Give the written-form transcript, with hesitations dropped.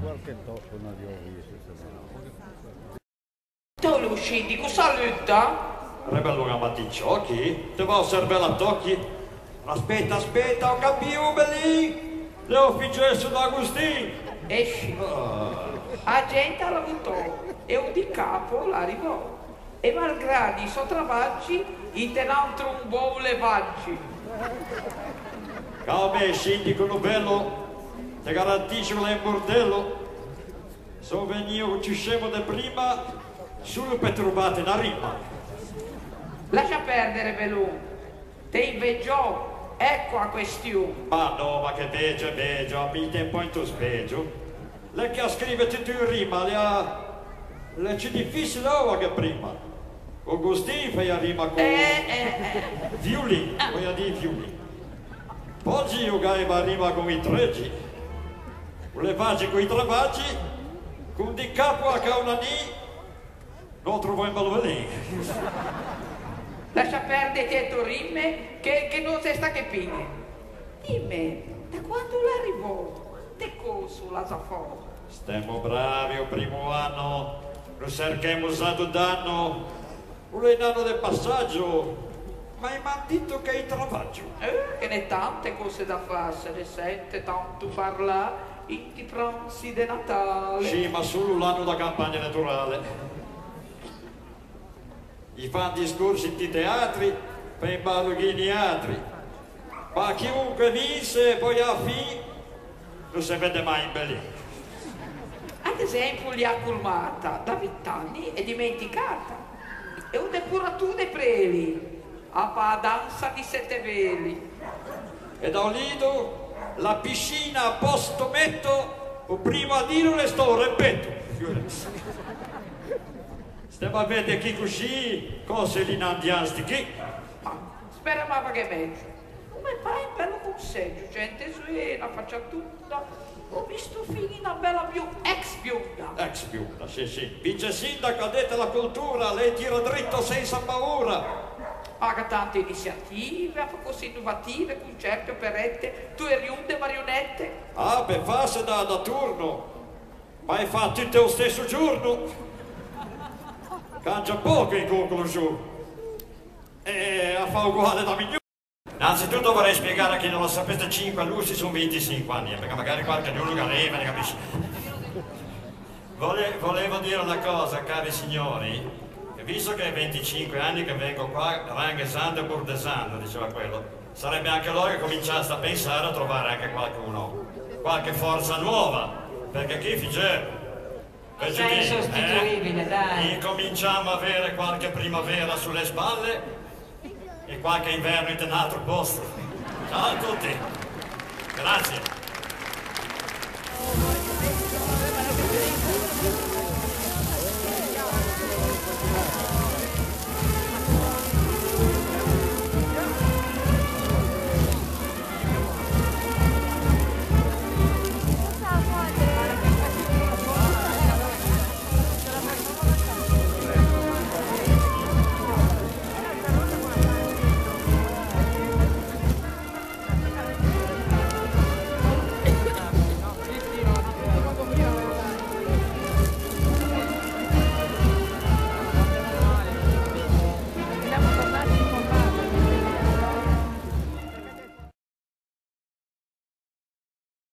qualche tocco non li ho visto. Tu lo scindico, saluta. Rebello Matticciocchi, te va a servire a tocchi. Aspetta, aspetta, ho capito, belli. Le ufficio d'Agostino. Esci. La gente l'ha avuto e un di capo l'arrivò. E malgrado i suoi travaggi, i tenantro un buon levaggi. Calme, scindico novello, te garantisco lei in bordello. So venio ci scemo da prima, solo per trovare una rima. Lascia perdere, Belù. Te invegiò. Ecco la questione. Ma no, ma che beggio, a mi tempo in tu speggio. Lei che scrive tutto in rima, le c'è difficile ora che prima. Augustino fai a rima con violino, voglio dire violino. Oggi io gaiva a rima con i treggi, le vagi con i travaggi, con di capo a caunani, non trovo in balvelino. Lascia perdere dietro rime che non si sta capendo. Dimmi, da quando l'arrivò? Te coso la zafò? Stiamo bravi, il primo anno, lo cerchiamo usato danno, un anno del passaggio, ma mi ha detto che è il travaggio. Che ne tante cose da fare, se ne sente tanto parlare in ti pranzi di Natale. Sì, ma solo l'anno da campagna naturale. Gli fanno discorsi in teatri, per i balloghini altri. Ma chiunque vinse, poi alla fine, non si vede mai in belli. Ad esempio, li ha colmata da 20 anni e dimenticata. E un depuratore dei preli, a danza di 7 veli. E da un lido, la piscina a posto metto, o prima a dire le sto ripeto. Stiamo a vedere chi così, cose li nandiasti chi. Ma speravamo che meglio. Come fai un bello consiglio, gente suena, faccia tutta. Ho visto figli una bella ex bionda. Ex bionda, sì. Vice sindaco, ha detto la cultura, lei tira dritto senza paura. Paga tante iniziative, fa cose innovative, concerti, operette, riunde, marionette. Ah, per farsi da turno, ma è fatto tutto lo stesso giorno. Cangia poco in conclusione. E a fa uguale da migliore. Innanzitutto vorrei spiegare a chi non lo sapete, 5 all'USI sono 25 anni, perché magari qualche giorno che arriva, ne capisci. Volevo dire una cosa, cari signori, che visto che è 25 anni che vengo qua ranghesando e burdesando, diceva quello, sarebbe anche l'ora che cominciaste a pensare a trovare anche qualcuno, qualche forza nuova, che chi figge... Sei insostituibile, dai. Incominciamo a avere qualche primavera sulle spalle e qualche inverno in un altro posto. Ciao a tutti. Grazie.